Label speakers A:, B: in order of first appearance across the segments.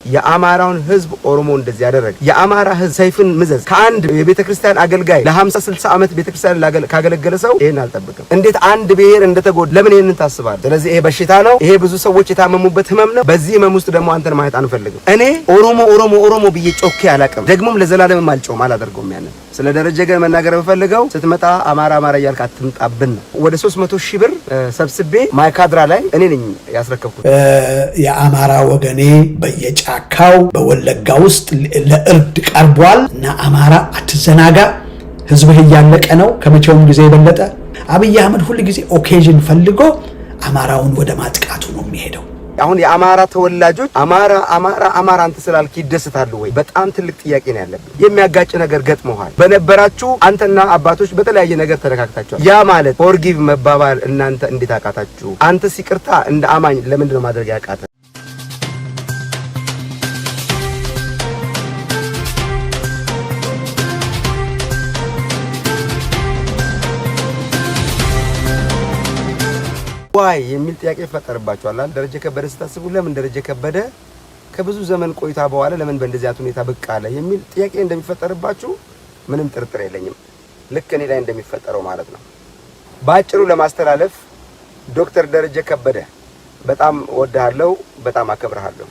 A: የአማራውን ህዝብ ኦሮሞ እንደዚህ ያደረገ የአማራ ህዝብ ሰይፍን ምዘዝ ከአንድ የቤተክርስቲያን አገልጋይ ለ50 60 ዓመት ቤተክርስቲያን ካገለገለ ሰው ይሄን አልጠብቅም። እንዴት አንድ ብሔር እንደተጎዳ ለምን ይሄንን ታስባለህ? ስለዚህ ይሄ በሽታ ነው። ይሄ ብዙ ሰዎች የታመሙበት ህመም ነው። በዚህ ህመም ውስጥ ደግሞ አንተን ማየት አንፈልግም። እኔ ኦሮሞ ብዬ ጮኬ አላቀም። ደግሞም ለዘላለምም አልጮም አላደርገውም። ያንን ስለ ደረጀ ገ መናገር በፈልገው ስትመጣ አማራ እያልክ አትምጣብን ነው። ወደ 300,000 ብር ሰብስቤ ማይካድራ ላይ እኔ ነኝ ያስረከብኩት።
B: የአማራ ወገኔ በየጫካው በወለጋ ውስጥ ለእርድ ቀርቧል እና አማራ አትዘናጋ፣ ህዝብህ እያለቀ ነው ከመቼውም ጊዜ የበለጠ። አብይ አህመድ ሁሉ ጊዜ ኦኬዥን ፈልጎ አማራውን ወደ ማጥቃቱ ነው የሚሄደው።
A: አሁን የአማራ ተወላጆች አማራ አንተ ስላልክ ይደስታሉ ወይ? በጣም ትልቅ ጥያቄ ነው ያለብን። የሚያጋጭ ነገር ገጥሞሃል። በነበራችሁ አንተና አባቶች በተለያየ ነገር ተደካክታችኋል። ያ ማለት ፎርጊቭ መባባል እናንተ እንዴት አቃታችሁ? አንተ ሲቅርታ እንደ አማኝ ለምንድን ነው ማድረግ ያቃተ? ዋይ የሚል ጥያቄ ይፈጠርባችኋል። ደረጀ ከበደ ስታስቡ ለምን ደረጀ ከበደ ከብዙ ዘመን ቆይታ በኋላ ለምን በእንደዚያት ሁኔታ ብቅ አለ የሚል ጥያቄ እንደሚፈጠርባችሁ ምንም ጥርጥር የለኝም። ልክ እኔ ላይ እንደሚፈጠረው ማለት ነው። ባጭሩ ለማስተላለፍ ዶክተር ደረጀ ከበደ በጣም ወድሃለሁ፣ በጣም አከብርሃለሁ።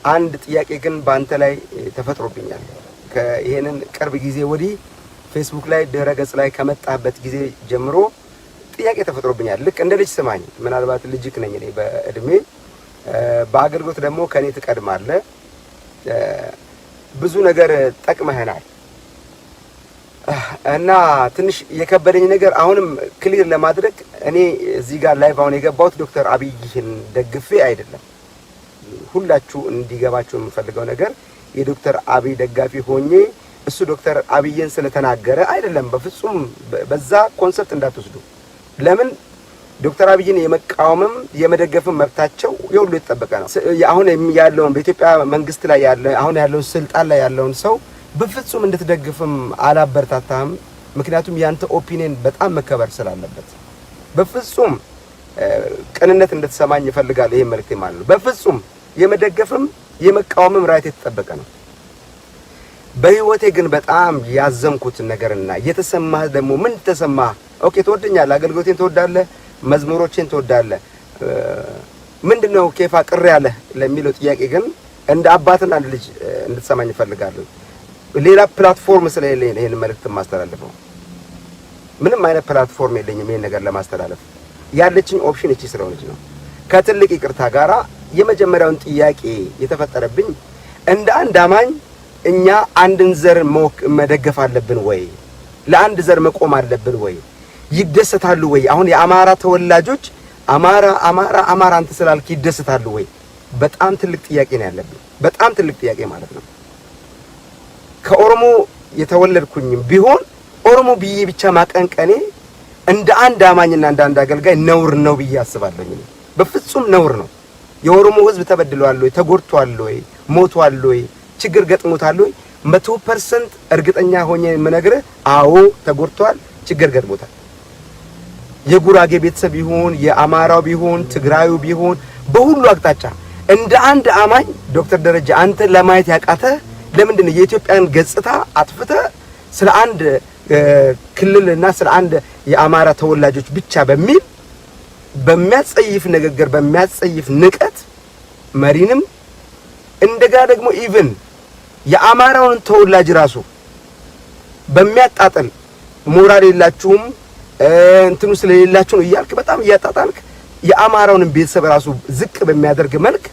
A: አንድ ጥያቄ ግን ባንተ ላይ ተፈጥሮብኛል። ከይሄንን ቅርብ ጊዜ ወዲህ ፌስቡክ ላይ ድረገጽ ላይ ከመጣበት ጊዜ ጀምሮ ጥያቄ ተፈጥሮብኛል። ልክ እንደ ልጅ ስማኝ። ምናልባት ልጅክ ነኝ እኔ በእድሜ በአገልግሎት ደግሞ ከኔ ትቀድማለህ። ብዙ ነገር ጠቅመህናል እና ትንሽ የከበደኝ ነገር አሁንም ክሊር ለማድረግ እኔ እዚህ ጋር ላይቭ አሁን የገባሁት ዶክተር አብይን ደግፌ አይደለም። ሁላችሁ እንዲገባችሁ የምፈልገው ነገር የዶክተር አብይ ደጋፊ ሆኜ እሱ ዶክተር አብይን ስለተናገረ አይደለም። በፍጹም በዛ ኮንሰፕት እንዳትወስዱ። ለምን ዶክተር አብይን የመቃወምም የመደገፍም መብታቸው የሁሉ የተጠበቀ ነው። አሁን ያለውን በኢትዮጵያ መንግስት ላይ አሁን ያለውን ስልጣን ላይ ያለውን ሰው በፍጹም እንድትደግፍም አላበረታታም። ምክንያቱም ያንተ ኦፒኒየን በጣም መከበር ስላለበት በፍጹም ቅንነት እንድትሰማኝ ይፈልጋል። ይሄ መልእክቴ ማለት ነው። በፍጹም የመደገፍም የመቃወምም ራይት የተጠበቀ ነው። በህይወቴ ግን በጣም ያዘንኩት ነገርና የተሰማህ ደግሞ ምን ተሰማህ? ኦኬ ትወደኛለህ፣ አገልግሎቴን ትወዳለህ፣ መዝሙሮቼን ትወዳለህ፣ ምንድነው ኬፋ ቅር ያለህ ለሚለው ጥያቄ ግን እንደ አባትና እንደ ልጅ እንድትሰማኝ እፈልጋለሁ። ሌላ ፕላትፎርም ስለሌለኝ ይሄን መልእክት ማስተላለፈው ምንም አይነት ፕላትፎርም የለኝም። ይሄን ነገር ለማስተላለፍ ያለችኝ ኦፕሽን እቺ ስለሆነች ነው። ከትልቅ ይቅርታ ጋራ የመጀመሪያውን ጥያቄ የተፈጠረብኝ እንደ አንድ አማኝ እኛ አንድን ዘር መደገፍ አለብን ወይ? ለአንድ ዘር መቆም አለብን ወይ? ይደሰታሉ ወይ? አሁን የአማራ ተወላጆች አማራ አንተ ስላልክ ይደሰታሉ ወይ? በጣም ትልቅ ጥያቄ ነው ያለብኝ። በጣም ትልቅ ጥያቄ ማለት ነው። ከኦሮሞ የተወለድኩኝም ቢሆን ኦሮሞ ብዬ ብቻ ማቀንቀኔ እንደ አንድ አማኝና እንደ አንድ አገልጋይ ነውር ነው ብዬ አስባለሁ። በፍጹም ነውር ነው። የኦሮሞ ህዝብ ተበድሏል ወይ? ተጎድቷል ወይ? ሞቷል ወይ? ችግር ገጥሞታል ወይ? 100% እርግጠኛ ሆኜ የምነግርህ አዎ ተጎድቷል፣ ችግር ገጥሞታል። የጉራጌ ቤተሰብ ይሁን የአማራው ቢሆን ትግራዩ ቢሆን በሁሉ አቅጣጫ እንደ አንድ አማኝ ዶክተር ደረጀ አንተ ለማየት ያቃተ ለምንድን ነው? የኢትዮጵያን ገጽታ አጥፍተ ስለ አንድ ክልልና ስለ አንድ የአማራ ተወላጆች ብቻ በሚል በሚያጸይፍ ንግግር በሚያጸይፍ ንቀት መሪንም እንደጋ ደግሞ ኢቭን የአማራውን ተወላጅ ራሱ በሚያጣጣል ሞራል የላችሁም እንትኑ ስለሌላችሁ ነው እያልክ በጣም እያጣጣልክ የአማራውን ቤተሰብ ራሱ ዝቅ በሚያደርግ መልክ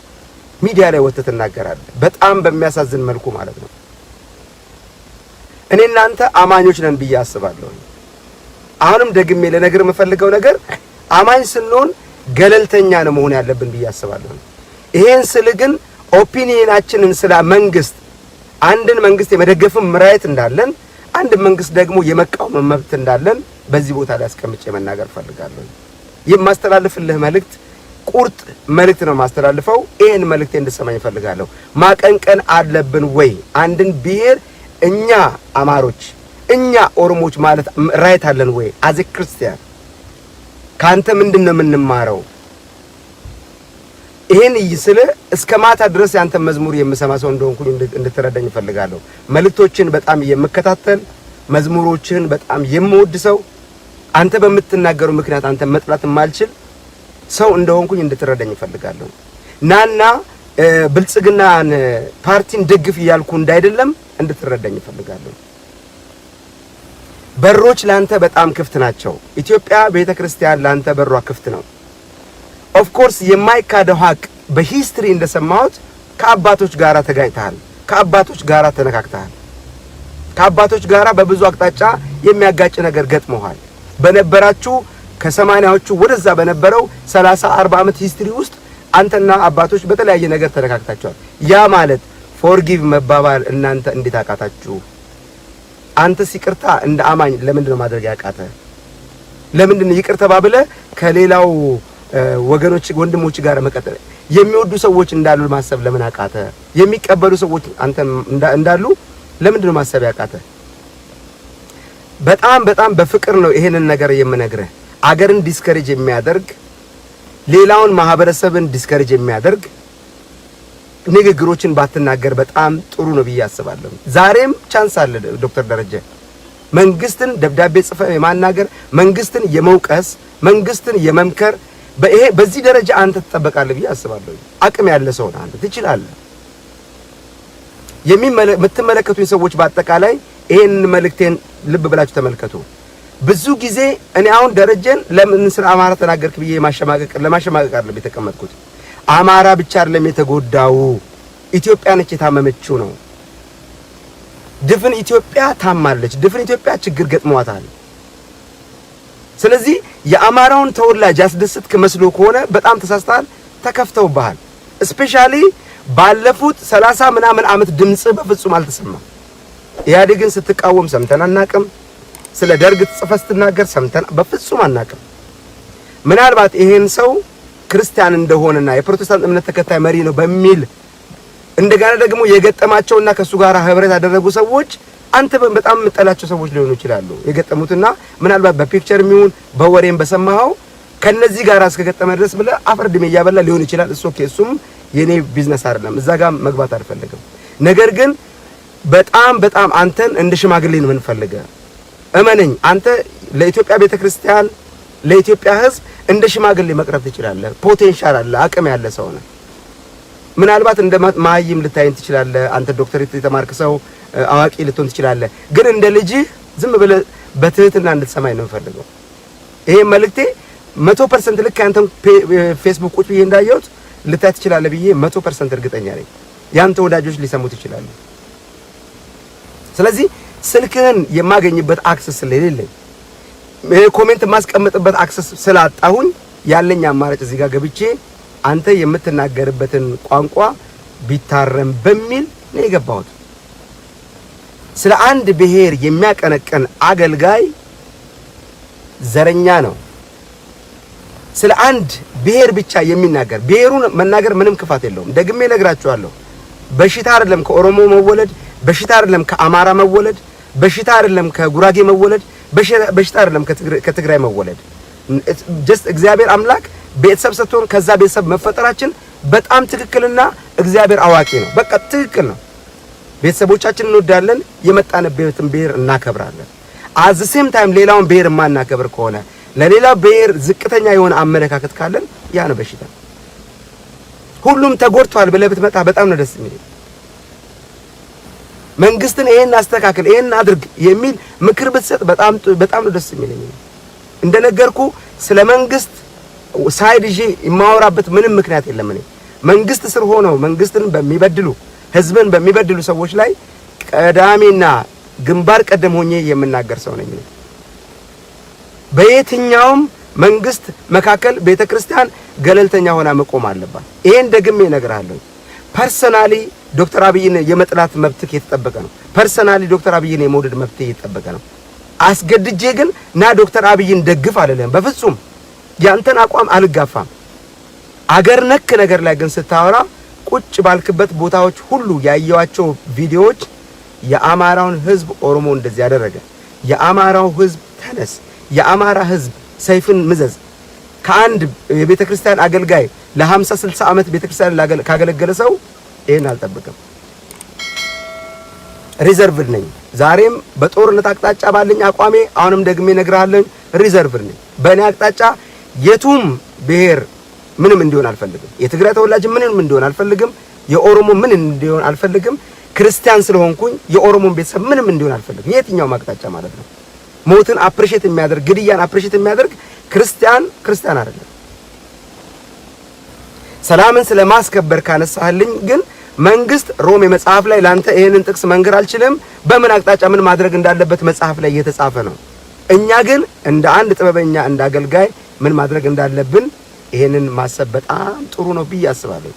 A: ሚዲያ ላይ ወጥተህ ተናገራለህ። በጣም በሚያሳዝን መልኩ ማለት ነው። እኔ እናንተ አማኞች ነን ብዬ አስባለሁ። አሁንም ደግሜ ለነገር የምፈልገው ነገር አማኝ ስንሆን ገለልተኛ ነው መሆን ያለብን ብዬ አስባለሁ። ይሄን ስል ግን ኦፒኒየናችንን ስለ መንግስት አንድን መንግስት የመደገፍም ራይት እንዳለን አንድ መንግስት ደግሞ የመቃወም መብት እንዳለን በዚህ ቦታ ላይ አስቀምጬ መናገር ፈልጋለሁ። የማስተላልፍልህ መልእክት ቁርጥ መልእክት ነው ማስተላልፈው። ይሄን መልእክት እንድሰማኝ ፈልጋለሁ። ማቀንቀን አለብን ወይ አንድን ብሔር? እኛ አማሮች እኛ ኦሮሞዎች ማለት ራይት አለን ወይ? አዘ ክርስቲያን ካንተ ምንድነው የምንማረው? ይሄን ይስለ እስከ ማታ ድረስ ያንተ መዝሙር የምሰማ ሰው እንደሆንኩኝ እንድትረዳኝ ፈልጋለሁ መልእክቶችን በጣም የምከታተል መዝሙሮችን በጣም የምወድ ሰው አንተ በመትናገሩ ምክንያት አንተ መጥላት ማልችል ሰው እንደሆንኩኝ እንድትረዳኝ ፈልጋለሁ ናና ብልጽግናን ፓርቲን ደግፍ ይያልኩ እንዳይደለም እንድትረዳኝ ፈልጋለሁ በሮች ላንተ በጣም ክፍት ናቸው ኢትዮጵያ ቤተክርስቲያን ላንተ በሯ ክፍት ነው ኦፍ ኮርስ የማይካደው ሀቅ በሂስትሪ እንደሰማሁት ከአባቶች ጋራ ተጋጭተሃል ከአባቶች ጋራ ተነካክተሃል ከአባቶች ጋራ በብዙ አቅጣጫ የሚያጋጭ ነገር ገጥሞሃል በነበራችሁ ከ80ዎቹ ወደዛ በነበረው 30 40 ዓመት ሂስትሪ ውስጥ አንተና አባቶች በተለያየ ነገር ተነካክታችኋል ያ ማለት ፎርጊቭ መባባል እናንተ እንዴት አቃታችሁ አንተ ሲቅርታ እንደ አማኝ ለምንድን ነው ማድረግ ያቃተ ለምንድን ነው ይቅርታ ባብለ ከሌላው ወገኖች ወንድሞች ጋር መቀጠል የሚወዱ ሰዎች እንዳሉ ማሰብ ለምን አቃተ የሚቀበሉ ሰዎች አንተ እንዳሉ ለምንድን ነው ማሰብ ያቃተ በጣም በፍቅር ነው ይሄንን ነገር የምነግርህ አገርን ዲስከሬጅ የሚያደርግ ሌላውን ማህበረሰብን ዲስከሬጅ የሚያደርግ ንግግሮችን ባትናገር በጣም ጥሩ ነው ብዬ አስባለሁ ዛሬም ቻንስ አለ ዶክተር ደረጀ መንግስትን ደብዳቤ ጽፈ የማናገር መንግስትን የመውቀስ መንግስትን የመምከር በዚህ ደረጃ አንተ ተጠበቃለህ ብዬ አስባለሁ አቅም ያለ ሰው አንተ ትችላለህ የምትመለከቱኝ ሰዎች በአጠቃላይ ይሄን መልእክቴን ልብ ብላችሁ ተመልከቱ ብዙ ጊዜ እኔ አሁን ደረጀን ለምን ስለ አማራ ተናገርክ ብዬ ለማሸማቀቅ አይደለም የተቀመጥኩት አማራ ብቻ አይደለም የተጎዳው ኢትዮጵያ ነች የታመመችው ነው ድፍን ኢትዮጵያ ታማለች ድፍን ኢትዮጵያ ችግር ገጥሟታል ስለዚህ የአማራውን ተወላጅ ያስደስትክ መስሎ ከሆነ በጣም ተሳስተሃል ተከፍተውብሃል ስፔሻሊ ባለፉት 30 ምናምን ዓመት ድምጽ በፍጹም አልተሰማም ኢህአዴግን ስትቃወም ሰምተን አናቅም ስለ ደርግ ጽፈት ስትናገር ሰምተን በፍጹም አናቅም ምናልባት ይሄን ሰው ክርስቲያን እንደሆነና የፕሮቴስታንት እምነት ተከታይ መሪ ነው በሚል እንደጋራ ደግሞ የገጠማቸውና ከሱ ጋር ህብረት ያደረጉ ሰዎች አንተ በጣም መጠላቸው ሰዎች ሊሆኑ ይችላሉ የገጠሙትና ምናልባት በፒክቸር ሚውን በወሬም በሰማው ከነዚህ ጋር እስከገጠመ ድረስ ብለ አፈርድም ያያበላ ሊሆን ይችላል እሱ ኦኬ እሱም የኔ ቢዝነስ አይደለም እዛ ጋር መግባት አልፈልግም ነገር ግን በጣም አንተን እንደ ሽማግሌ ነው የምንፈልገው እመነኝ አንተ ለኢትዮጵያ ቤተክርስቲያን ለኢትዮጵያ ህዝብ እንደ ሽማግሌ መቅረብ ትችላለህ ፖቴንሻል አለ አቅም ያለ ሰው ነህ ምናልባት እንደ ማይም ልታይን ትችላለህ አንተ ዶክተሬት የተማርክ ሰው አዋቂ ልትሆን ትችላለህ ግን እንደ ልጅ ዝም ብለ በትህትና እንድትሰማኝ ነው የምፈልገው ይሄ መልእክቴ 100% ልክ አንተ ፌስቡክ ቁጭ ብዬ እንዳየሁት ልታይ ትችላለህ ብዬ 100% እርግጠኛ ነኝ ያንተ ወዳጆች ሊሰሙት ይችላሉ ስለዚህ ስልክህን የማገኝበት አክሰስ ስለሌለኝ ኮሜንት ማስቀመጥበት አክሰስ ስላጣሁኝ ያለኝ አማራጭ እዚህ ጋር ገብቼ አንተ የምትናገርበትን ቋንቋ ቢታረም በሚል ነው የገባሁት ስለ አንድ ብሔር የሚያቀነቀን አገልጋይ ዘረኛ ነው ስለ አንድ ብሔር ብቻ የሚናገር ብሔሩን መናገር ምንም ክፋት የለውም ደግሜ ነግራችኋለሁ በሽታ አይደለም ከኦሮሞ መወለድ በሽታ አይደለም ከአማራ መወለድ በሽታ አይደለም ከጉራጌ መወለድ በሽታ አይደለም ከትግራይ መወለድ just እግዚአብሔር አምላክ ቤተሰብ ሰጥቶን ከዛ ቤተሰብ መፈጠራችን በጣም ትክክልና እግዚአብሔር አዋቂ ነው በቃ ትክክል ነው ቤተሰቦቻችንን እንወዳለን የመጣንበትን ብሔር እናከብራለን at the same time ሌላውን ብሔር ማናከብር ከሆነ ለሌላው ብሔር ዝቅተኛ የሆነ አመለካከት ካለን ያ ነው በሽታ ሁሉም ተጎድቷል ብለህ ብትመጣ በጣም ነው ደስ የሚል መንግስትን ይሄን አስተካክል ይሄን አድርግ የሚል ምክር ብትሰጥ በጣም ነው ደስ የሚለኝ እንደነገርኩ ስለ መንግስት ሳይድ ይዤ የማወራበት ምንም ምክንያት የለም እኔ መንግስት ስር ሆነው መንግስትን በሚበድሉ ህዝብን በሚበድሉ ሰዎች ላይ ቀዳሚና ግንባር ቀደም ሆኜ የምናገር ሰው ነኝ በየትኛውም መንግስት መካከል ቤተክርስቲያን ገለልተኛ ሆና መቆም አለባት ይሄን ደግሜ እነግራለሁ ፐርሰናሊ ዶክተር አብይን የመጥላት መብት የተጠበቀ ነው ፐርሰናሊ ዶክተር አብይን የመውደድ መብት የተጠበቀ ነው አስገድጄ ግን ና ዶክተር አብይን ደግፍ አይደለም በፍጹም ያንተን አቋም አልጋፋም አገር ነክ ነገር ላይ ግን ስታወራ ቁጭ ባልክበት ቦታዎች ሁሉ ያያያቸው ቪዲዮዎች የአማራውን ህዝብ ኦሮሞ እንደዚህ ያደረገ የአማራው ህዝብ ተነስ የአማራ ህዝብ ሰይፍን ምዘዝ ከአንድ የቤተክርስቲያን አገልጋይ ለ50 60 ዓመት ቤተክርስቲያን ካገለገለ ሰው ይሄን አልጠብቅም። ሪዘርቭድ ነኝ። ዛሬም በጦርነት አቅጣጫ ባለኝ አቋሜ አሁንም ደግሜ ነግራለሁ፣ ሪዘርቭድ ነኝ። በእኔ አቅጣጫ የቱም ብሔር ምንም እንዲሆን አልፈልግም። የትግራይ ተወላጅ ምንም እንዲሆን አልፈልግም። የኦሮሞ ምን እንዲሆን አልፈልግም። ክርስቲያን ስለሆንኩኝ የኦሮሞን ቤተሰብ ምንም እንዲሆን አልፈልግም። የትኛው አቅጣጫ ማለት ነው። ሞትን አፕሪሺየት የሚያደርግ ግድያን አፕሪሺየት የሚያደርግ ክርስቲያን አይደለም። ሰላምን ስለማስከበር ካነሳህልኝ ግን መንግስት ሮም የመጽሐፍ ላይ ላንተ ይሄንን ጥቅስ መንገር አልችልም፣ በምን አቅጣጫ ምን ማድረግ እንዳለበት መጽሐፍ ላይ እየተጻፈ ነው። እኛ ግን እንደ አንድ ጥበበኛ እንደ አገልጋይ ምን ማድረግ እንዳለብን ይሄንን ማሰብ በጣም ጥሩ ነው ብዬ አስባለሁ።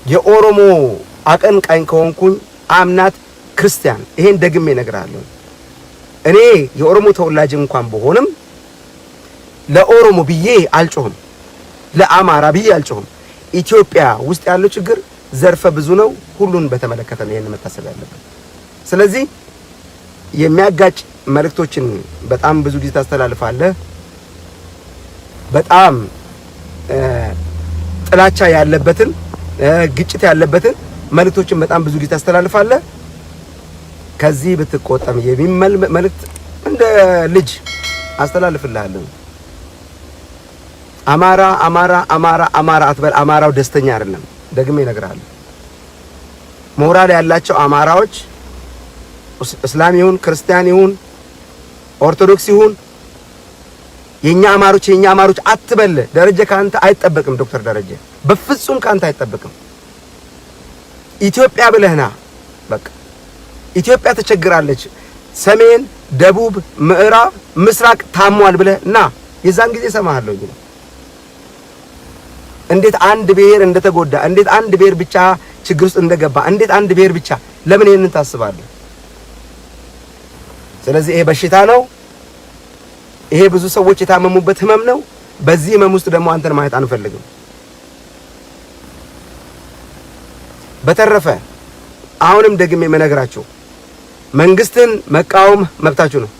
A: የኦሮሞ አቀንቃኝ ከሆንኩኝ አምናት ክርስቲያን ይሄን ደግሜ እነግራለሁ። እኔ የኦሮሞ ተወላጅ እንኳን በሆንም ለኦሮሞ ብዬ አልጮህም፣ ለአማራ ብዬ አልጮህም። ኢትዮጵያ ውስጥ ያለው ችግር ዘርፈ ብዙ ነው። ሁሉን በተመለከተ ነው ይሄን መታሰብ ያለበት። ስለዚህ የሚያጋጭ መልእክቶችን በጣም ብዙ ጊዜ ታስተላልፋለህ። በጣም ጥላቻ ያለበትን ግጭት ያለበትን መልእክቶችን በጣም ብዙ ጊዜ ታስተላልፋለህ። ከዚህ ብትቆጠም የሚመል መልእክት እንደ ልጅ አስተላልፍልሃለሁ። አማራ አማራ አማራ አማራ አትበል። አማራው ደስተኛ አይደለም። ደግሜ እነግርሃለሁ። ሞራል ያላቸው አማራዎች እስላም ይሁን ክርስቲያን ይሁን ኦርቶዶክስ ይሁን የኛ አማሮች አትበል። ደረጀ ካንተ አይጠበቅም። ዶክተር ደረጀ በፍጹም ካንተ አይጠበቅም። ኢትዮጵያ ብለህና በቃ ኢትዮጵያ ተቸግራለች፣ ሰሜን፣ ደቡብ፣ ምዕራብ፣ ምስራቅ ታሟል ብለህና የዛን ጊዜ ሰማሃለሁ ይላል። እንዴት አንድ ብሔር እንደተጎዳ፣ እንዴት አንድ ብሔር ብቻ ችግር ውስጥ እንደገባ፣ እንዴት አንድ ብሔር ብቻ ለምን ይሄንን ታስባለህ? ስለዚህ ይሄ በሽታ ነው። ይሄ ብዙ ሰዎች የታመሙበት ህመም ነው። በዚህ ህመም ውስጥ ደግሞ አንተን ማየት አንፈልግም። በተረፈ አሁንም ደግሜ መነግራችሁ መንግስትን መቃወም መብታችሁ ነው።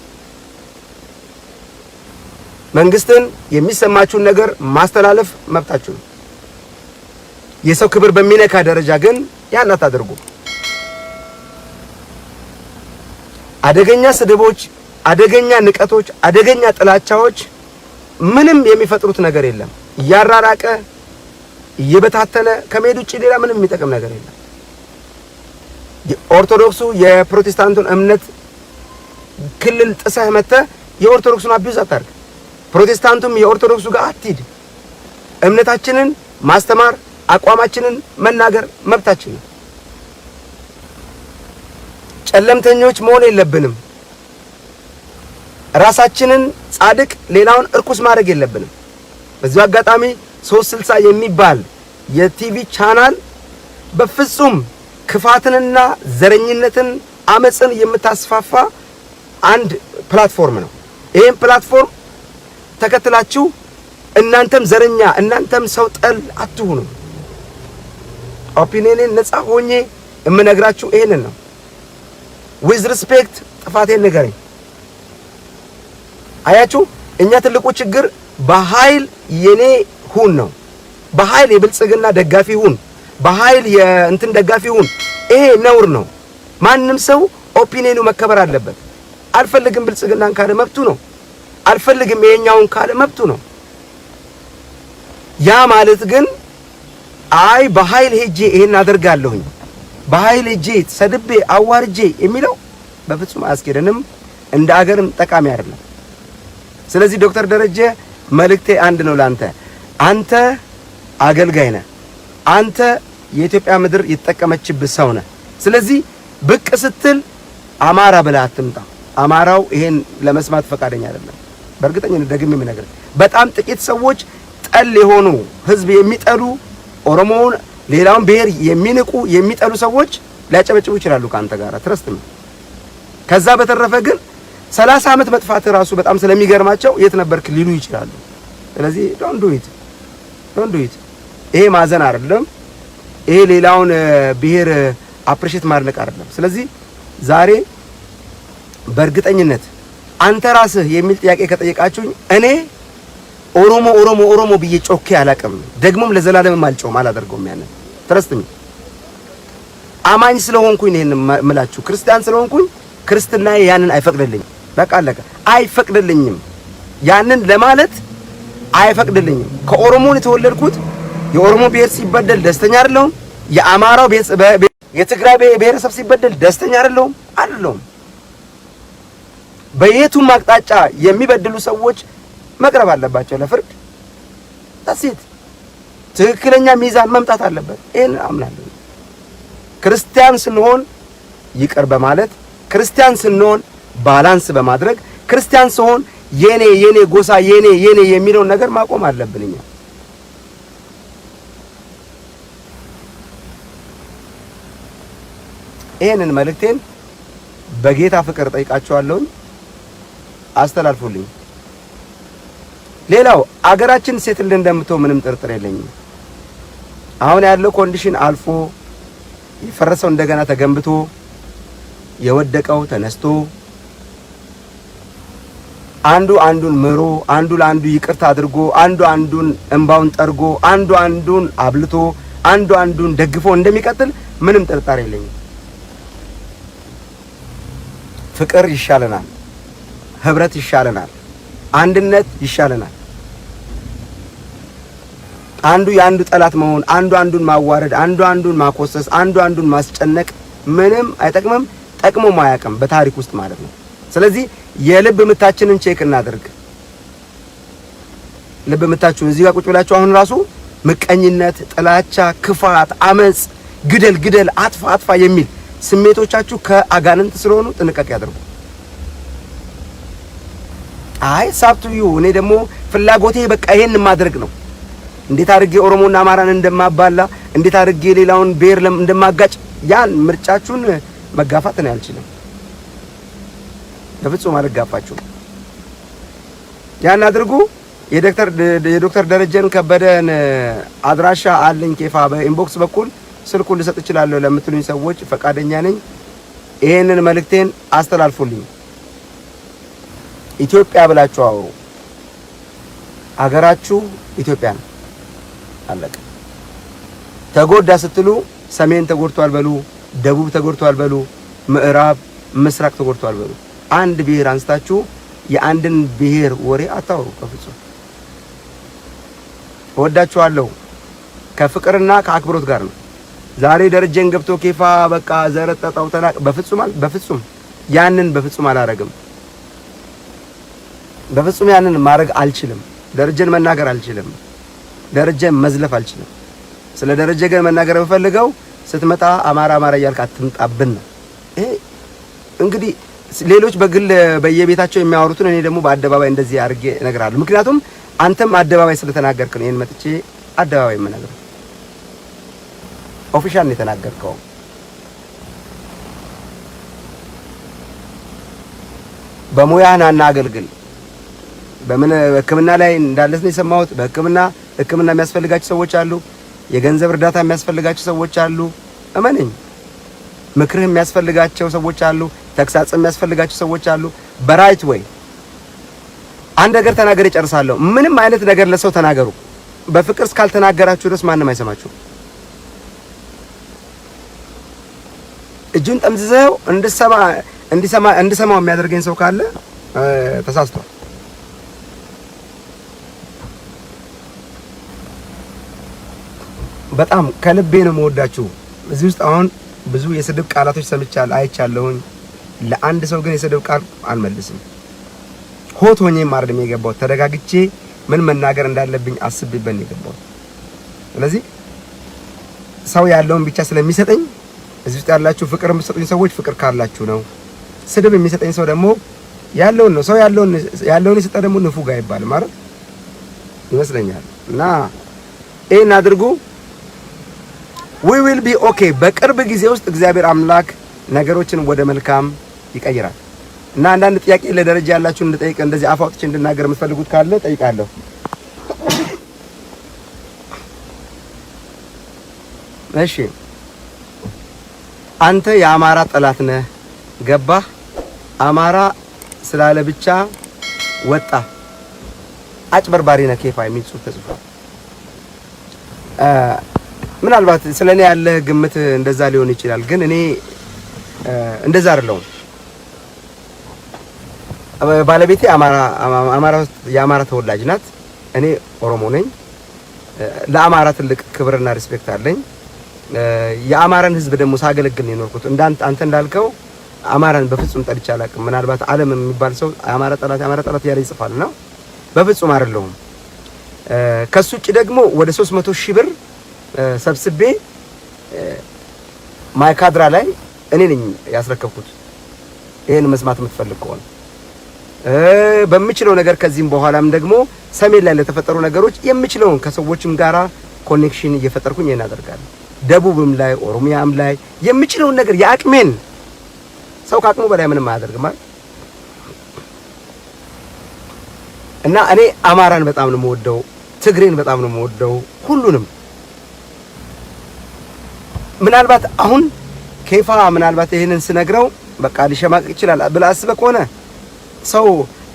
A: መንግስትን የሚሰማችሁን ነገር ማስተላለፍ መብታችሁ ነው። የሰው ክብር በሚነካ ደረጃ ግን ያን አታደርጉ። አደገኛ ስድቦች፣ አደገኛ ንቀቶች፣ አደገኛ ጥላቻዎች ምንም የሚፈጥሩት ነገር የለም። እያራራቀ እየበታተነ ከመሄድ ውጪ ሌላ ምንም የሚጠቅም ነገር የለም። ኦርቶዶክሱ የፕሮቴስታንቱን እምነት ክልል ጥሰህ መተህ የኦርቶዶክሱን አቢዩዝ አታርግ። ፕሮቴስታንቱም የኦርቶዶክሱ ጋር አትሂድ። እምነታችንን ማስተማር አቋማችንን መናገር መብታችን ነው። ጨለምተኞች መሆን የለብንም። ራሳችንን ጻድቅ ሌላውን እርኩስ ማድረግ የለብንም። በዚህ አጋጣሚ 360 የሚባል የቲቪ ቻናል በፍጹም ክፋትንና ዘረኝነትን አመጽን የምታስፋፋ አንድ ፕላትፎርም ነው። ይሄን ፕላትፎርም ተከትላችሁ እናንተም ዘረኛ እናንተም ሰው ጠል አትሁኑ። ኦፒኒየንን ነፃ ሆኜ እምነግራችሁ ይሄንን ነው። ዊዝ ሪስፔክት ጥፋቴን ንገረኝ። አያችሁ እኛ ትልቁ ችግር በኃይል የኔ ሁን ነው። በኃይል የብልጽግና ደጋፊ ሁን፣ በኃይል የእንትን ደጋፊ ሁን። ይሄ ነውር ነው። ማንም ሰው ኦፒኒየኑ መከበር አለበት። አልፈልግም ብልጽግናን ካለ መብቱ ነው። አልፈልግም የኛውን ካለ መብቱ ነው። ያ ማለት ግን አይ በኃይል ሄጄ ይሄን አደርጋለሁኝ በኃይል ሄጄ ሰድቤ አዋርጄ የሚለው በፍጹም አያስኬደንም፣ እንደ አገርም ጠቃሚ አይደለም። ስለዚህ ዶክተር ደረጀ መልእክቴ አንድ ነው ላንተ። አንተ አገልጋይ ነህ። አንተ የኢትዮጵያ ምድር የተጠቀመችብህ ሰው ነህ። ስለዚህ ብቅ ስትል አማራ ብለህ አትምጣ። አማራው ይሄን ለመስማት ፈቃደኛ አይደለም። በእርግጠኝነት ደግሜ የምነግርህ በጣም ጥቂት ሰዎች ጠል የሆኑ ህዝብ የሚጠሉ ኦሮሞውን ሌላውን ብሔር የሚንቁ የሚጠሉ ሰዎች ሊያጨበጭቡ ይችላሉ ካንተ ጋር ትረስት ነው። ከዛ በተረፈ ግን 30 ዓመት መጥፋት ራሱ በጣም ስለሚገርማቸው የት ነበርክ ሊሉ ይችላሉ። ስለዚህ ዶንት ዱ ኢት። ይሄ ማዘን አይደለም። ይሄ ሌላውን ብሔር አፕሪሺየት ማድረግ አይደለም። ስለዚህ ዛሬ በእርግጠኝነት አንተ ራስህ የሚል ጥያቄ ከጠየቃችሁኝ እኔ ኦሮሞ ብዬ ጮኬ አላቅም ደግሞም ለዘላለም አልጮም አላደርገውም ያንን ትረስትኝ አማኝ ስለሆንኩኝ ይሄን ምላችሁ ክርስቲያን ስለሆንኩኝ ክርስትና ያንን አይፈቅድልኝ በቃ አለቀ አይፈቅድልኝም ያንን ለማለት አይፈቅድልኝም ከኦሮሞ የተወለድኩት የኦሮሞ ብሔር ሲበደል ደስተኛ አይደለሁም የአማራው የትግራይ ብሔረሰብ ሲበደል ደስተኛ አይደለሁም በየቱም አቅጣጫ የሚበድሉ ሰዎች መቅረብ አለባቸው ለፍርድ ታሲት ትክክለኛ ሚዛን መምጣት አለበት ይሄን አምናለሁ ክርስቲያን ስንሆን ይቅር በማለት ክርስቲያን ስንሆን ባላንስ በማድረግ ክርስቲያን ስንሆን የኔ ጎሳ የኔ የሚለው ነገር ማቆም አለብንኛ ይሄንን መልእክቴን በጌታ ፍቅር ጠይቃችኋለሁ አስተላልፉልኝ ሌላው አገራችን ሴትል እንደምትሆን ምንም ጥርጥር የለኝም አሁን ያለው ኮንዲሽን አልፎ የፈረሰው እንደገና ተገንብቶ የወደቀው ተነስቶ አንዱ አንዱን ምሮ አንዱ ለአንዱ ይቅርታ አድርጎ አንዱ አንዱን እንባውን ጠርጎ አንዱ አንዱን አብልቶ አንዱ አንዱን ደግፎ እንደሚቀጥል ምንም ጥርጥር የለኝም ፍቅር ይሻለናል ህብረት ይሻለናል አንድነት ይሻለናል አንዱ ያንዱ ጠላት መሆን አንዱ አንዱን ማዋረድ አንዱ አንዱን ማኮሰስ አንዱ አንዱን ማስጨነቅ ምንም አይጠቅምም ጠቅሞ ማያቀም በታሪክ ውስጥ ማለት ነው ስለዚህ የልብ ምታችንን ቼክ እናድርግ ልብ ምታችሁን እዚህ ጋር ቁጭ ብላችሁ አሁን ራሱ ምቀኝነት ጥላቻ ክፋት አመጽ ግደል አጥፋ የሚል ስሜቶቻችሁ ከአጋንንት ስለሆኑ ጥንቃቄ አድርጉ አይ ሳብቱዩ እኔ ደግሞ ፍላጎቴ በቃ ይሄን ማድረግ ነው እንዴት አድርጌ ኦሮሞና አማራን እንደማባላ እንዴት አድርጌ ሌላውን ብሔር እንደማጋጭ ያን ምርጫችሁን መጋፋት ነው ያልችልም በፍጹም አልጋፋችሁ ያን አድርጉ የዶክተር ደረጀን ከበደን አድራሻ አለኝ ኬፋ በኢንቦክስ በኩል ስልኩን ልሰጥ እችላለሁ ለምትሉኝ ሰዎች ፈቃደኛ ነኝ ይሄንን መልእክቴን አስተላልፉልኝ ኢትዮጵያ ብላችሁ አውሩ አገራችሁ ኢትዮጵያ ነው አለቀ ተጎዳ ስትሉ ሰሜን ተጎድቷል በሉ ደቡብ ተጎድቷል በሉ ምዕራብ ምስራቅ ተጎድቷል በሉ አንድ ብሔር አንስታችሁ የአንድን ብሔር ወሬ አታውሩ በፍጹም ወዳችኋለሁ ከፍቅርና ከአክብሮት ጋር ነው ዛሬ ደረጀን ገብቶ ኬፋ በቃ ዘረጠጣው ተናቅ በፍጹም ያንን በፍጹም አላረግም በፍጹም ያንን ማድረግ አልችልም ደረጀን መናገር አልችልም ደረጀን መዝለፍ አልችልም ስለ ደረጀ ግን መናገር በፈልገው ስትመጣ አማራ እያልክ አትምጣብን ይሄ እንግዲህ ሌሎች በግል በየቤታቸው የሚያወሩትን እኔ ደግሞ በአደባባይ እንደዚህ አድርጌ እነግራለሁ ምክንያቱም አንተም አደባባይ ስለተናገርክ ነው ይሄን መጥቼ አደባባይ መናገር ኦፊሻል ነው የተናገርከው በሙያና አገልግል በምን ህክምና ላይ እንዳለስ ነው የሰማሁት በህክምና የሚያስፈልጋቸው ሰዎች አሉ የገንዘብ እርዳታ የሚያስፈልጋቸው ሰዎች አሉ እመነኝ ምክርህ የሚያስፈልጋቸው ሰዎች አሉ ተክሳጽ የሚያስፈልጋቸው ሰዎች አሉ በራይት ወይ አንድ ነገር ተናገር ይጨርሳለሁ ምንም አይነት ነገር ለሰው ተናገሩ በፍቅር እስካልተናገራችሁ ድረስ ማንንም አይሰማችሁ እጁን ጠምዝዘው እንድሰማው የሚያደርገኝ ሰው ካለ ተሳስቷል በጣም ከልቤ ነው የምወዳችሁ እዚህ ውስጥ አሁን ብዙ የስድብ ቃላቶች ሰምቻለሁ አይቻለሁኝ ለአንድ ሰው ግን የስድብ ቃል አልመልስም ሆት ሆኜ ማርደም የገባው ተደጋግቼ ምን መናገር እንዳለብኝ አስብቤበት የገባው ስለዚህ ሰው ያለውን ብቻ ስለሚሰጠኝ እዚህ ውስጥ ያላችሁ ፍቅር የምትሰጡኝ ሰዎች ፍቅር ካላችሁ ነው ስድብ የሚሰጠኝ ሰው ደግሞ ያለውን ነው ሰው ያለውን ይሰጣ ደግሞ ንፉግ አይባልም ማለት ይመስለኛል እና ይሄን አድርጉ we will be okay በቅርብ ጊዜ ውስጥ እግዚአብሔር አምላክ ነገሮችን ወደ መልካም ይቀይራል እና አንዳንድ ጥያቄ ለደረጃ ያላችሁ እንድጠይቅ እንደዚህ አፋውጥቼ እንድናገር የምትፈልጉት ካለ ጠይቃለሁ እሺ አንተ የአማራ ጠላት ነህ ገባህ አማራ ስላለ ብቻ ወጣ አጭበርባሪ ነህ ኬፋ የሚል ጽሑፍ ተጽፏል። ምናልባት ስለኔ ያለ ግምት እንደዛ ሊሆን ይችላል፣ ግን እኔ እንደዛ አይደለሁም። ባለቤቴ የአማራ ተወላጅ ናት። እኔ ኦሮሞ ነኝ። ለአማራ ትልቅ ክብርና ሪስፔክት አለኝ። የአማራን ህዝብ ደግሞ ሳገለግል ነው የኖርኩት። አንተ እንዳልከው አማራን በፍጹም ጠልቼ አላውቅም። ምናልባት ዓለም የሚባል ሰው አማራ ጠላት ያለ ይጽፋልና በፍጹም አይደለሁም። ከሱ ውጪ ደግሞ ወደ 300,000 ብር ሰብስቤ ማይካድራ ላይ እኔ ነኝ ያስረከብኩት። ይሄን መስማት የምትፈልግ ከሆነ በሚችለው ነገር ከዚህም በኋላም ደግሞ ሰሜን ላይ ለተፈጠሩ ነገሮች የምችለውን ከሰዎችም ጋራ ኮኔክሽን እየፈጠርኩኝ ይሄን አደርጋለሁ። ደቡብም ላይ ኦሮሚያም ላይ የምችለውን ነገር ያቅሜን። ሰው ካቅሙ በላይ ምንም አያደርግም ማለት እና እኔ አማራን በጣም ነው የምወደው፣ ትግሬን በጣም ነው የምወደው፣ ሁሉንም። ምናልባት አሁን ኬፋ ምናልባት ይሄንን ስነግረው በቃ ሊሸማቀቅ ይችላል ብለህ አስበህ ከሆነ ሰው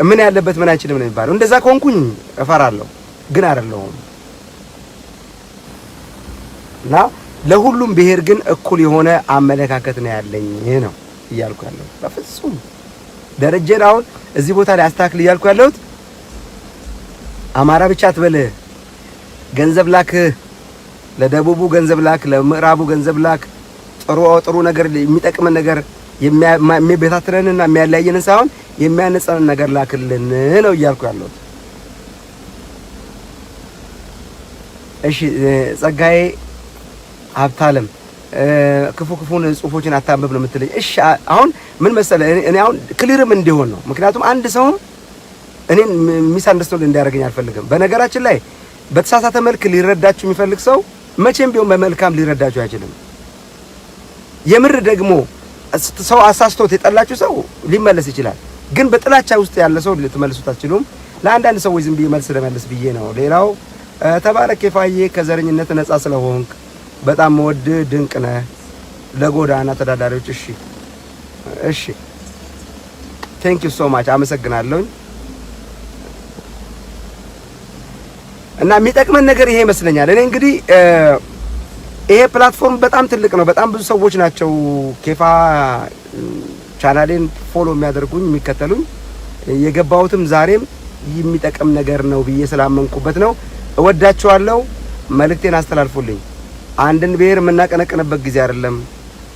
A: ምን ያለበት ምን አይችልም ነው የሚባለው። እንደዛ ከሆንኩኝ እፈራለሁ፣ ግን አይደለሁም። እና ለሁሉም ብሔር ግን እኩል የሆነ አመለካከት ነው ያለኝ ነው እያልኩ ያለው። በፍጹም ደረጀን አሁን እዚህ ቦታ ላይ አስተካክል እያልኩ ያለሁት አማራ ብቻ አትበል፣ ገንዘብ ላክ፣ ለደቡቡ ገንዘብ ላክ፣ ለምዕራቡ ገንዘብ ላክ፣ ጥሩ ነገር የሚጠቅመን ነገር የሚበታትነንና የሚያለያየንን ሳይሆን የሚያነጻንን ነገር ላክልን ነው እያልኩ ያለሁት። እሺ ጸጋዬ ሀብታለም ክፉን ጽሁፎችን አታንብብ ነው የምትለኝ። እሺ አሁን ምን መሰለህ እኔ አሁን ክሊርም እንዲሆን ነው። ምክንያቱም አንድ ሰው እኔን ሚስ አንደርስታንድ እንዲያደርገኝ አልፈልግም። በነገራችን ላይ በተሳሳተ መልክ ሊረዳችሁ የሚፈልግ ሰው መቼም ቢሆን በመልካም ሊረዳችሁ አይችልም። የምር ደግሞ ሰው አሳስቶት የጠላችሁ ሰው ሊመለስ ይችላል፣ ግን በጥላቻ ውስጥ ያለ ሰው ልትመልሱት አትችሉም። ለአንዳንድ ሰዎች ዝም ብዬ መልስ ለመልስ ብዬ ነው። ሌላው ተባረክ የፋዬ ከዘረኝነት ነፃ ስለሆንክ በጣም ወድ ድንቅ ነህ። ለጎዳና ተዳዳሪዎች እሺ ቴንክ ዩ ሶ ማች አመሰግናለሁ። እና የሚጠቅመን ነገር ይሄ ይመስለኛል። እኔ እንግዲህ ይሄ ፕላትፎርም በጣም ትልቅ ነው። በጣም ብዙ ሰዎች ናቸው ኬፋ ቻናሌን ፎሎ የሚያደርጉኝ የሚከተሉኝ። የገባሁትም ዛሬም የሚጠቅም ነገር ነው ብዬ ስላመንኩበት ነው። እወዳችኋለሁ። መልእክቴን አስተላልፉልኝ። አንድን ብሔር የምናቀነቅንበት ጊዜ አይደለም።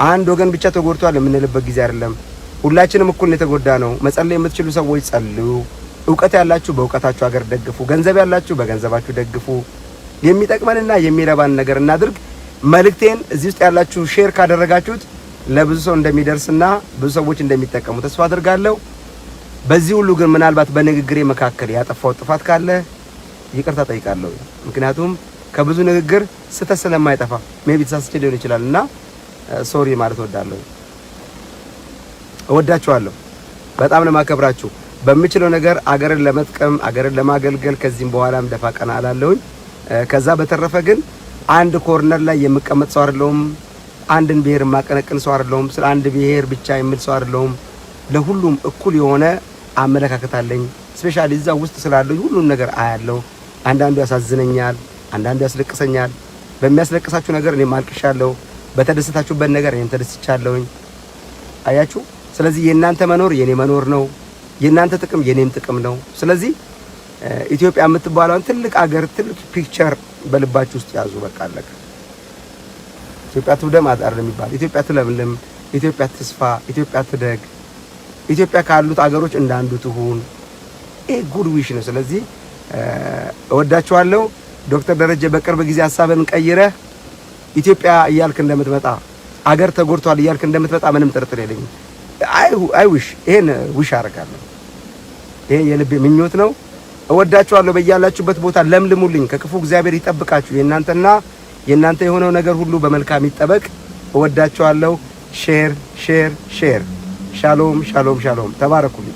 A: አንድ ወገን ብቻ ተጎድቷል የምንልበት ጊዜ አይደለም። ሁላችንም እኩል ነው የተጎዳ ነው። መጸለይ የምትችሉ ሰዎች ጸልዩ። እውቀት ያላችሁ በእውቀታችሁ ሀገር ደግፉ። ገንዘብ ያላችሁ በገንዘባችሁ ደግፉ። የሚጠቅመንና የሚረባን ነገር እናድርግ። መልእክቴን እዚህ ውስጥ ያላችሁ ሼር ካደረጋችሁት ለብዙ ሰው እንደሚደርስና ብዙ ሰዎች እንደሚጠቀሙ ተስፋ አድርጋለሁ። በዚህ ሁሉ ግን ምናልባት በንግግሬ መካከል ያጠፋው ጥፋት ካለ ይቅርታ ጠይቃለሁ። ምክንያቱም ከብዙ ንግግር ስህተት ስለማይጠፋ ሜቢ ተሳስቼ ሊሆን ይችላልና ሶሪ ማለት እወዳለሁ። እወዳችኋለሁ። በጣም ነው የማከብራችሁ። በሚችለው ነገር አገርን ለመጥቀም አገርን ለማገልገል ከዚህም በኋላም ደፋ ቀና አላለሁኝ። ከዛ በተረፈ ግን አንድ ኮርነር ላይ የምቀመጥ ሰው አይደለሁም። አንድን ብሔር ማቀነቅን ሰው አይደለሁም። ስለ አንድ ብሔር ብቻ የምል ሰው አይደለሁም። ለሁሉም እኩል የሆነ አመለካከት አለኝ። ስፔሻሊ እዛ ውስጥ ስላለው ሁሉም ነገር አያለሁ። አንዳንዱ ያሳዝነኛል፣ አንዳንዱ ያስለቅሰኛል። በሚያስለቅሳችሁ ነገር እኔም አልቅሻለሁ፣ በተደሰታችሁበት ነገር እኔም ተደስቻለሁኝ። አያችሁ። ስለዚህ የእናንተ መኖር የኔ መኖር ነው፣ የእናንተ ጥቅም የኔም ጥቅም ነው። ስለዚህ ኢትዮጵያ የምትባለውን ትልቅ አገር ትልቅ ፒክቸር በልባችሁ ውስጥ ያዙ። በቃ አለቀ። ኢትዮጵያ ትውደም አይደለም የሚባል፣ ኢትዮጵያ ትለምልም፣ ኢትዮጵያ ትስፋ፣ ኢትዮጵያ ትደግ፣ ኢትዮጵያ ካሉት አገሮች እንዳንዱ ትሁን። ይሄ ጉድ ዊሽ ነው። ስለዚህ እወዳችኋለሁ። ዶክተር ደረጀ በቅርብ ጊዜ ሐሳብን ቀይረህ ኢትዮጵያ እያልክ እንደምትመጣ አገር ተጎድቷል እያልክ እንደምትመጣ ምንም ጥርጥር የለኝም። አይ ዊሽ ይሄን ዊሽ አደርጋለሁ። ይሄ የልቤ ምኞት ነው። እወዳችኋለሁ። በያላችሁበት ቦታ ለምልሙልኝ። ከክፉ እግዚአብሔር ይጠብቃችሁ። የእናንተና የእናንተ የሆነው ነገር ሁሉ በመልካም ይጠበቅ። እወዳችኋለሁ። ሼር ሼር ሼር። ሻሎም ሻሎም ሻሎም። ተባረኩልኝ።